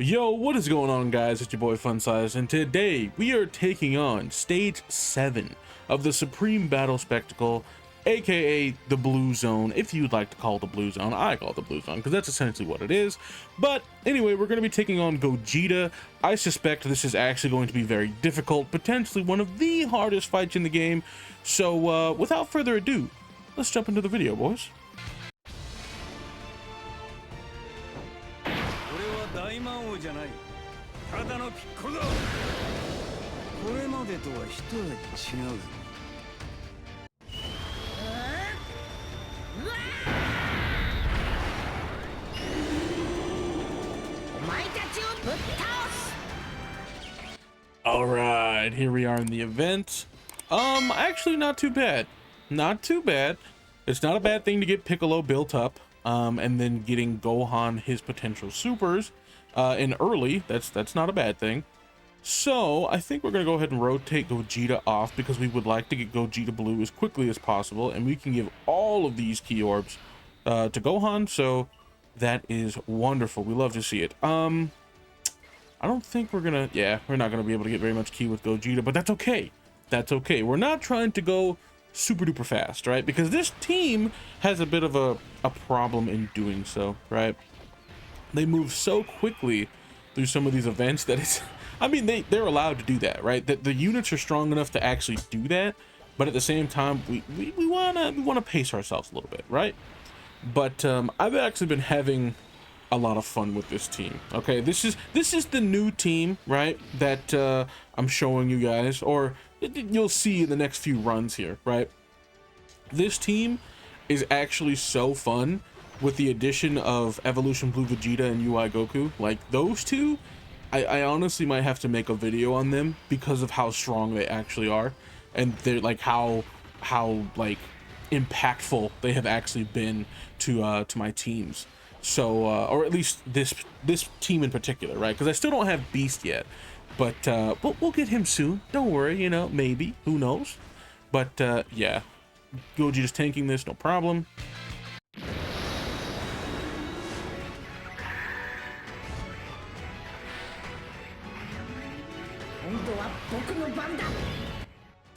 Yo, what is going on, guys? It's your boy Funsize, and today we are taking on Stage 7 of the Supreme Battle Spectacle, aka the Blue Zone, if you'd like to call it the Blue Zone. I call it the Blue Zone because that's essentially what it is. But anyway, we're going to be taking on Gogeta. I suspect this is actually going to be very difficult, potentially one of the hardest fights in the game. So without further ado, let's jump into the video, boys. 大魔王じゃない。ただのピッコロだ。これまでとは一味違うぞ。お前たちをぶっ倒す。 All right, here we are in the event. Actually not too bad. Not too bad. It's not a bad thing to get Piccolo built up, and then getting Gohan his potential supers in early. That's not a bad thing. So I think we're gonna go ahead and rotate Gogeta off because we would like to get Gogeta blue as quickly as possible, and we can give all of these key orbs to Gohan. So that is wonderful. We love to see it. I don't think we're not gonna be able to get very much key with Gogeta, but that's okay. That's okay. We're not trying to go super duper fast, right? Because this team has a bit of a problem in doing so, right? They move so quickly through some of these events that it's, I mean, they're allowed to do that, right? That the units are strong enough to actually do that, but at the same time, we wanna pace ourselves a little bit, right? But I've actually been having a lot of fun with this team. Okay, this is the new team, right? That I'm showing you guys, or you'll see in the next few runs here, right? This team is actually so fun with the addition of Evolution Blue Vegeta and UI Goku. Like those two, I honestly might have to make a video on them because of how strong they actually are, and they're like how like impactful they have actually been to my teams. So or at least this team in particular, right? Because I still don't have Beast yet, but we'll get him soon. Don't worry, you know, maybe, who knows? But yeah, Gogeta's tanking this, no problem.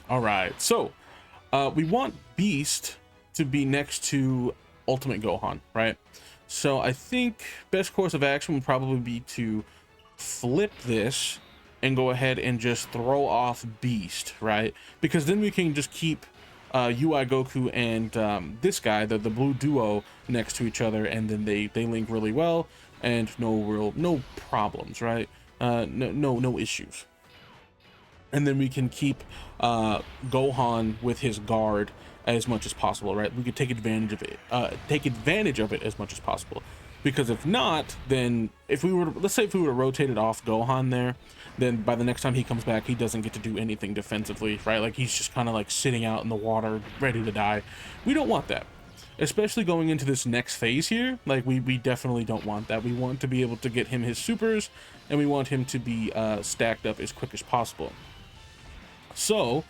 All right, so we want Beast to be next to Ultimate Gohan, right? So I think best course of action would probably be to flip this and go ahead and just throw off Beast, right? Because then we can just keep UI Goku and this guy, the blue duo, next to each other, and then they link really well, and no problems, right? No issues. And then we can keep Gohan with his guard as much as possible, right? We could take advantage of it as much as possible, because if not, then if we were, let's say if we were rotated off Gohan there, then by the next time he comes back, he doesn't get to do anything defensively, right? Like he's just kind of like sitting out in the water ready to die. We don't want that, especially going into this next phase here. Like we definitely don't want that. We want to be able to get him his supers, and we want him to be stacked up as quick as possible. So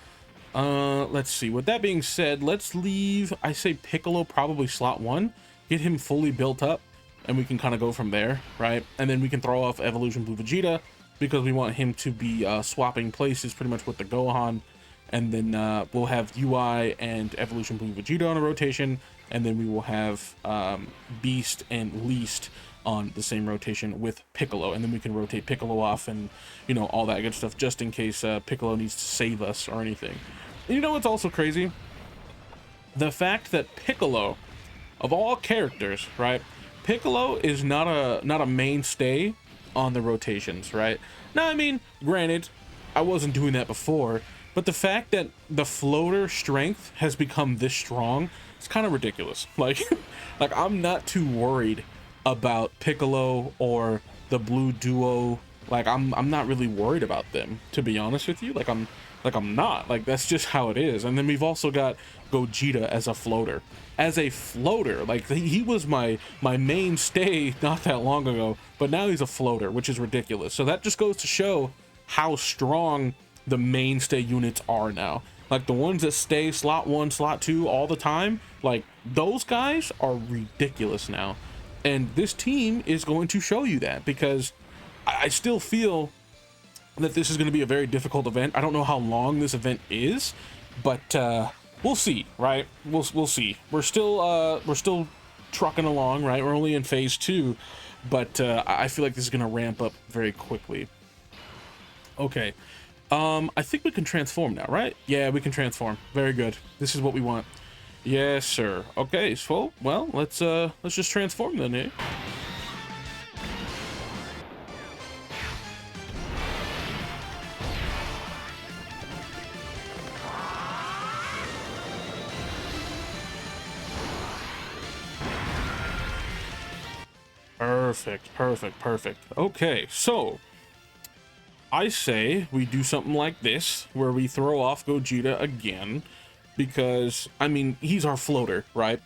let's see. With that being said, let's leave, I say Piccolo probably slot 1, get him fully built up, and we can kind of go from there, right? And then we can throw off Evolution Blue Vegeta because we want him to be swapping places pretty much with the Gohan, and then we'll have UI and Evolution Blue Vegeta on a rotation, and then we will have Beast and Least on the same rotation with Piccolo, and then we can rotate Piccolo off and, you know, all that good stuff, just in case Piccolo needs to save us or anything. And you know what's also crazy? The fact that Piccolo, of all characters, right, Piccolo is not a mainstay on the rotations, right? Now, I mean, granted, I wasn't doing that before, but the fact that the floater strength has become this strong, it's kind of ridiculous. Like I'm not too worried about Piccolo or the blue duo. Like I'm not really worried about them, to be honest with you. Like I'm not, like that's just how it is. And then we've also got Gogeta as a floater. Like he was my mainstay not that long ago, but now he's a floater, which is ridiculous. So that just goes to show how strong the mainstay units are now. Like the ones that stay slot 1, slot 2 all the time, like those guys are ridiculous now. And this team is going to show you that, because I still feel that this is going to be a very difficult event. I don't know how long this event is, but we'll see, right? We'll see. We're still trucking along, right? We're only in phase 2, but I feel like this is going to ramp up very quickly. Okay. I think we can transform now, right? Yeah, we can transform. Very good. This is what we want. Yes, sir. Okay, so well, let's just transform then, eh? Perfect. Okay, so I say we do something like this, where we throw off Gogeta again, because, I mean, he's our floater, right?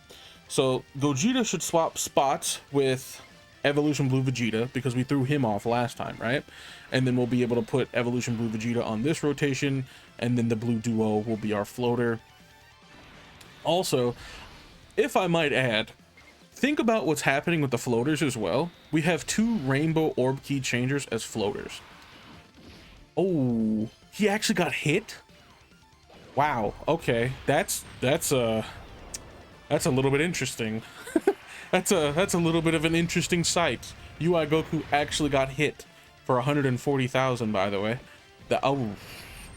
So Gogeta should swap spots with Evolution Blue Vegeta, because we threw him off last time, right? And then we'll be able to put Evolution Blue Vegeta on this rotation, and then the Blue Duo will be our floater. Also, if I might add, think about what's happening with the floaters as well. We have 2 Rainbow Orb Key Changers as floaters. Oh, he actually got hit? Wow, okay. That's a little bit interesting. that's a little bit of an interesting sight. UI Goku actually got hit for 140,000, by the way. Oh,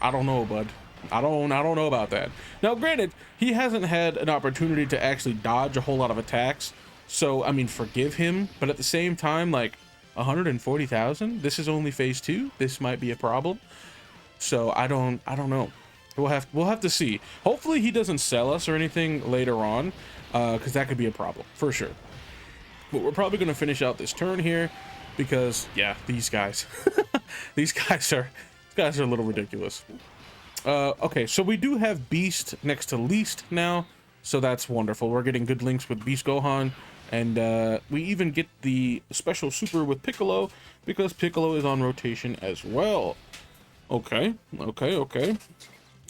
I don't know, bud. I don't know about that. Now, granted, he hasn't had an opportunity to actually dodge a whole lot of attacks, so I mean, forgive him, but at the same time, like, 140,000, this is only phase 2. This might be a problem. So I don't know. We'll have to see. Hopefully he doesn't sell us or anything later on, because that could be a problem for sure. But we're probably going to finish out this turn here, because yeah, these guys these guys are a little ridiculous. Okay, so we do have Beast next to Least now, so that's wonderful. We're getting good links with Beast Gohan, and we even get the special super with Piccolo, because Piccolo is on rotation as well. Okay.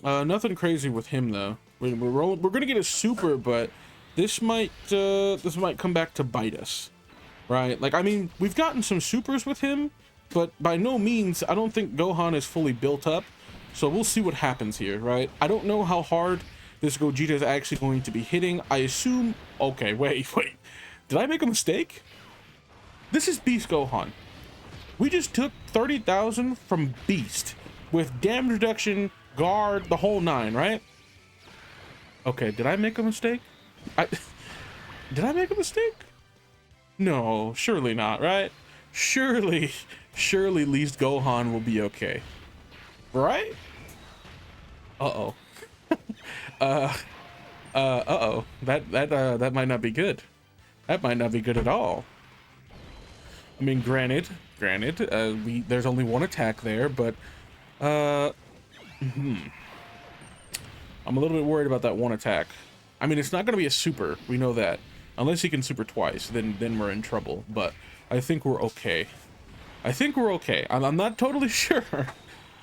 Nothing crazy with him though. We're gonna get a super, but this might come back to bite us, right? Like, I mean, we've gotten some supers with him, but by no means, I don't think Gohan is fully built up. So we'll see what happens here, right? I don't know how hard this Gogeta is actually going to be hitting. I assume... Okay, wait. Did I make a mistake? This is Beast Gohan. We just took 30,000 from Beast with damage reduction, guard, the whole 9, right? Okay, did I make a mistake? Did I make a mistake? No, surely not, right? Surely Least Gohan will be okay. Right? Uh-oh. Uh-oh. That might not be good. That might not be good at all. I mean, granted, there's only one attack there, but I'm a little bit worried about that one attack. I mean, it's not going to be a super. We know that. Unless he can super twice, then we're in trouble. But I think we're okay. I'm not totally sure,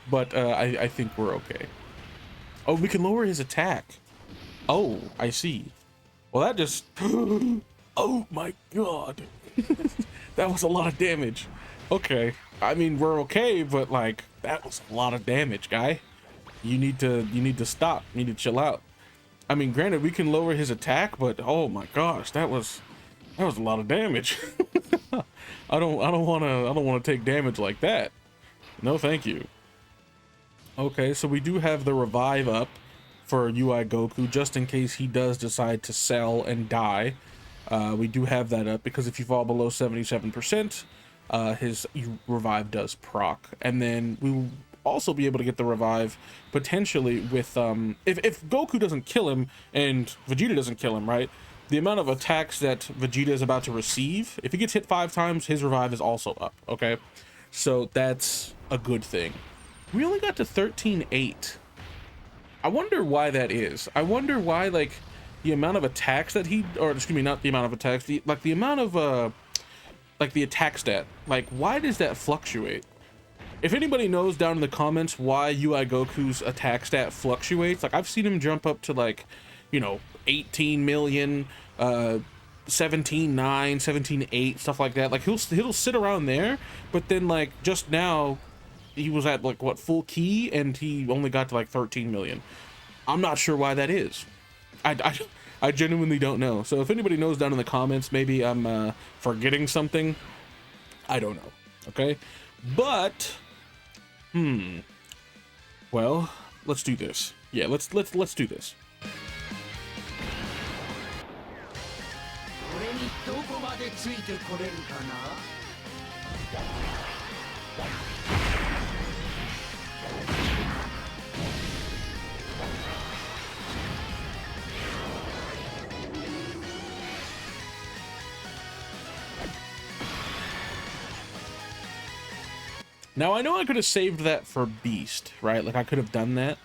but I think we're okay. Oh, we can lower his attack. Oh, I see. Well, that just... Oh my god. That was a lot of damage. Okay. I mean, we're okay, but like, that was a lot of damage, guy. You need to stop. You need to chill out. I mean, granted, we can lower his attack, but oh my gosh, that was a lot of damage. I don't want to take damage like that. No, thank you. Okay, so we do have the revive up for UI Goku, just in case he does decide to sell and die. We do have that up because if you fall below 77%, his revive does proc. And then we will also be able to get the revive potentially with if Goku doesn't kill him and Vegeta doesn't kill him, right? The amount of attacks that Vegeta is about to receive, if he gets hit 5 times, his revive is also up. Okay, so that's a good thing. We only got to 13.8. I wonder why that is. I wonder why, like, the amount of attacks that he, or excuse me, not the amount of attacks, the amount of like the attack stat, like, why does that fluctuate? If anybody knows down in the comments why UI Goku's attack stat fluctuates, like, I've seen him jump up to, like, you know, 18 million, 17.9, 17.8, stuff like that. Like he'll sit around there, but then like just now he was at like what, full key, and he only got to like 13 million. I'm not sure why that is. I genuinely don't know. So if anybody knows down in the comments, maybe I'm forgetting something. I don't know. Okay, but well, let's do this. Yeah, let's do this. Now, I know I could have saved that for Beast, right? Like, I could have done that.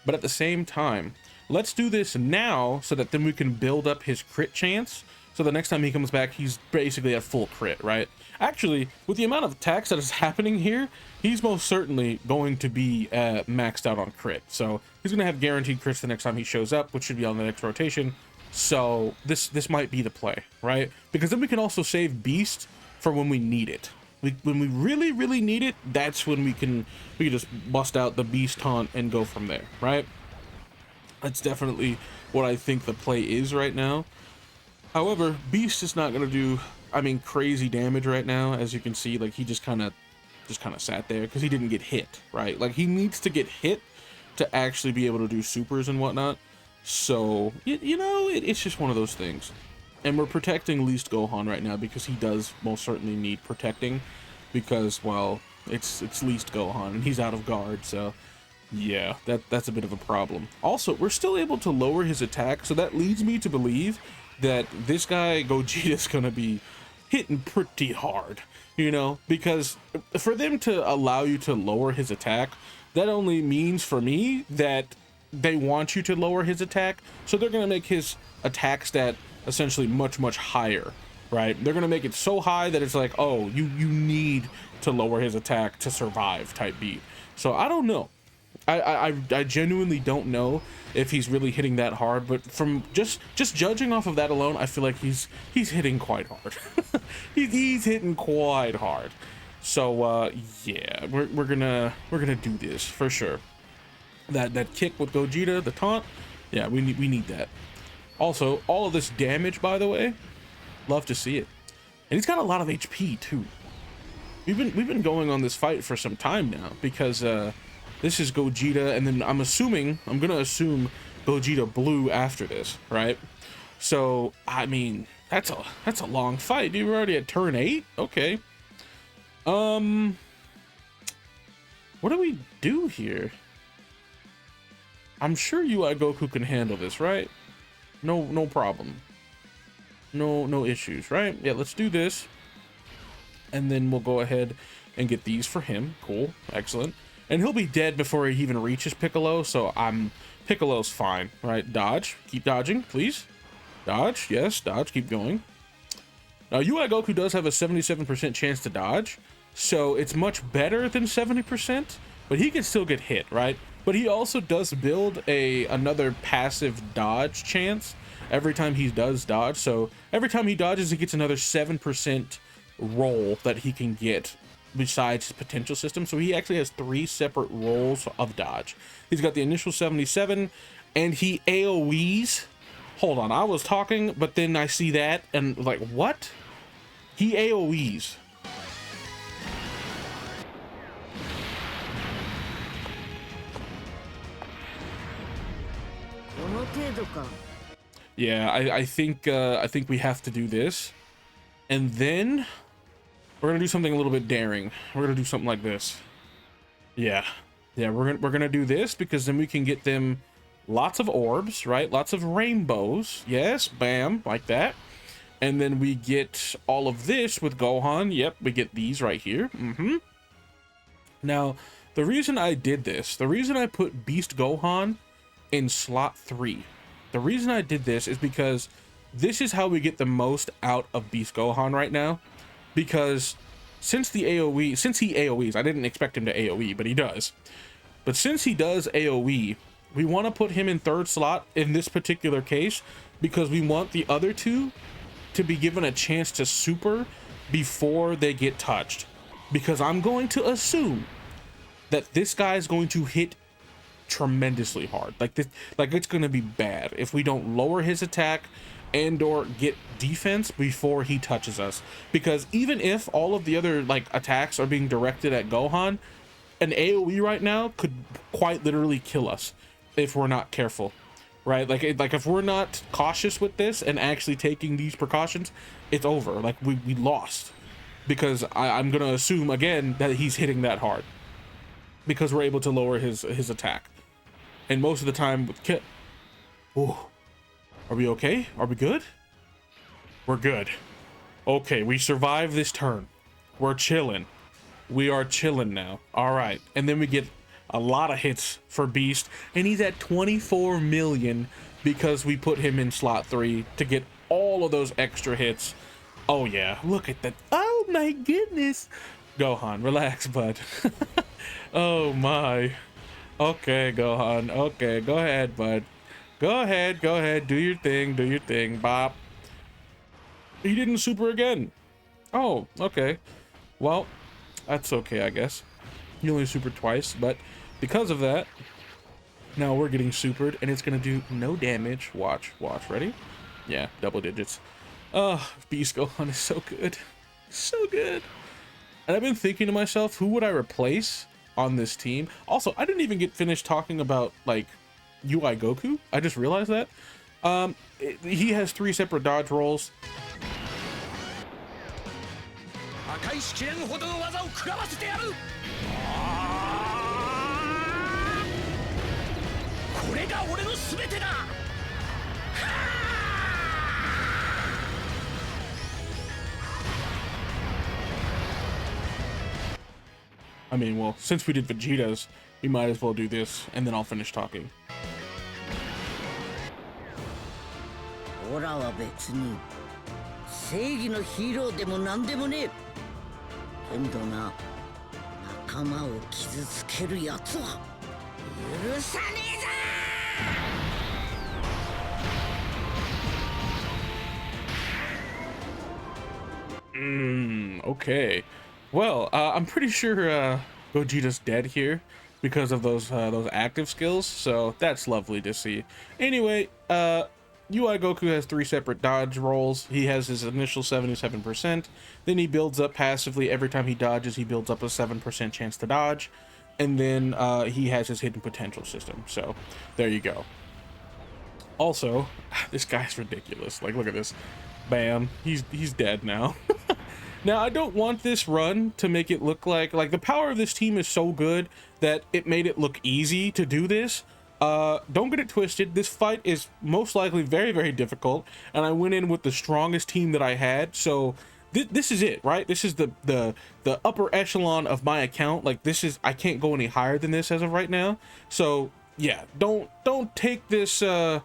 But at the same time, let's do this now so that then we can build up his crit chance. So the next time he comes back, he's basically at full crit, right? Actually, with the amount of attacks that is happening here, he's most certainly going to be maxed out on crit. So he's going to have guaranteed crits the next time he shows up, which should be on the next rotation. So this might be the play, right? Because then we can also save Beast for when we need it. When we really need it, that's when we can just bust out the Beast taunt and go from there, right? That's definitely what I think the play is right now. However, Beast is not going to do, I mean, crazy damage right now. As you can see, like, he just kind of sat there because he didn't get hit, right? Like, he needs to get hit to actually be able to do supers and whatnot. So, you know, it's just one of those things. And we're protecting least Gohan right now because he does most certainly need protecting, because, well, it's least Gohan and he's out of guard. So yeah, that's a bit of a problem. Also, we're still able to lower his attack, so that leads me to believe that this guy Gogeta is gonna be hitting pretty hard, you know, because for them to allow you to lower his attack, that only means for me that they want you to lower his attack, so they're gonna make his attack stat essentially much higher, right? They're gonna make it so high that it's like, oh, you need to lower his attack to survive type beat. So I don't know. I genuinely don't know if he's really hitting that hard, but from just judging off of that alone, I feel like he's hitting quite hard. he's hitting quite hard. So yeah, we're gonna do this for sure. That kick with Gogeta, the taunt, yeah, we need that. Also, all of this damage, by the way, love to see it. And he's got a lot of HP too. We've been going on this fight for some time now, because this is Gogeta, and then I'm gonna assume Gogeta Blue after this, right? So I mean, that's a long fight, dude. We're already at turn 8. Okay. What do we do here? I'm sure UI Goku can handle this, right? No problem. No issues, right? Yeah, let's do this. And then we'll go ahead and get these for him. Cool. Excellent. And he'll be dead before he even reaches Piccolo, so Piccolo's fine, right? Dodge. Keep dodging, please. Dodge. Yes, dodge. Keep going. Now, UI Goku does have a 77% chance to dodge, so it's much better than 70%, but he can still get hit, right? But he also does build another passive dodge chance every time he does dodge. So every time he dodges, he gets another 7% roll that he can get besides his potential system. So he actually has 3 separate rolls of dodge. He's got the initial 77, and he AoEs. Hold on, I was talking, but then I see that and like, what? He AoEs. Yeah, I think we have to do this, and then we're gonna do something a little bit daring. We're gonna do something like this. Yeah, we're gonna do this because then we can get them lots of orbs, right? Lots of rainbows. Yes, bam, like that. And then we get all of this with Gohan. Yep, we get these right here. Now, the reason I did this, the reason I put Beast Gohan in slot 3, the reason I did this is because this is how we get the most out of Beast Gohan right now. Because since he AoEs, I didn't expect him to AoE, but he does. But since he does AoE, we want to put him in 3rd slot in this particular case, because we want the other two to be given a chance to super before they get touched, because I'm going to assume that this guy is going to hit tremendously hard. Like this, like it's going to be bad if we don't lower his attack and or get defense before he touches us. Because even if all of the other like attacks are being directed at Gohan, an AoE right now could quite literally kill us if we're not careful, right? Like if we're not cautious with this and actually taking these precautions, it's over. Like we lost, because I'm gonna assume again that he's hitting that hard because we're able to lower his attack. And most of the time with Kit, oh, are we okay? Are we good? We're good. Okay, we survived this turn. We're chilling. We are chilling now. All right, and then we get a lot of hits for Beast, and he's at 24 million because we put him in slot 3 to get all of those extra hits. Oh yeah, look at that. Oh my goodness. Gohan, relax, bud. Oh my. Okay, Gohan. Okay, go ahead, bud. Go ahead, do your thing, bop. He didn't super again. Oh, okay. Well, that's okay, I guess. He only supered twice, but because of that, now we're getting supered, and it's gonna do no damage. Watch, ready? Yeah, double digits. Beast Gohan is so good. So good. And I've been thinking to myself, who would I replace on this team? Also, I didn't even get finished talking about, like, UI Goku. I just realized that. He has 3 separate dodge rolls. I mean, well, since we did Vegeta's, we might as well do this, and then I'll finish talking. オラは別に正義のヒーローでも何でもねえ。けんどな、仲間を傷つけるやつは許さねえぞ。Okay. Well, I'm pretty sure Gogeta's dead here because of those active skills, so that's lovely to see. Anyway, UI Goku has 3 separate dodge rolls. He has his initial 77%, then he builds up passively. Every time he dodges, he builds up a 7% chance to dodge, and then he has his hidden potential system. So there you go. Also, this guy's ridiculous. Like, look at this. Bam, he's dead now. Now, I don't want this run to make it look like the power of this team is so good that it made it look easy to do this. Don't get it twisted. This fight is most likely very, very difficult, and I went in with the strongest team that I had. So this is it, right? This is the upper echelon of my account. Like, this is, I can't go any higher than this as of right now. So yeah, don't take this to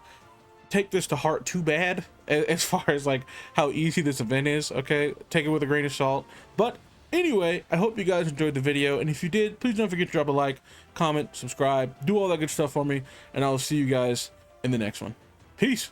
heart too bad as far as like how easy this event is. Okay, take it with a grain of salt. But anyway, I hope you guys enjoyed the video, and if you did, please don't forget to drop a like, comment, subscribe, do all that good stuff for me, and I'll see you guys in the next one. Peace.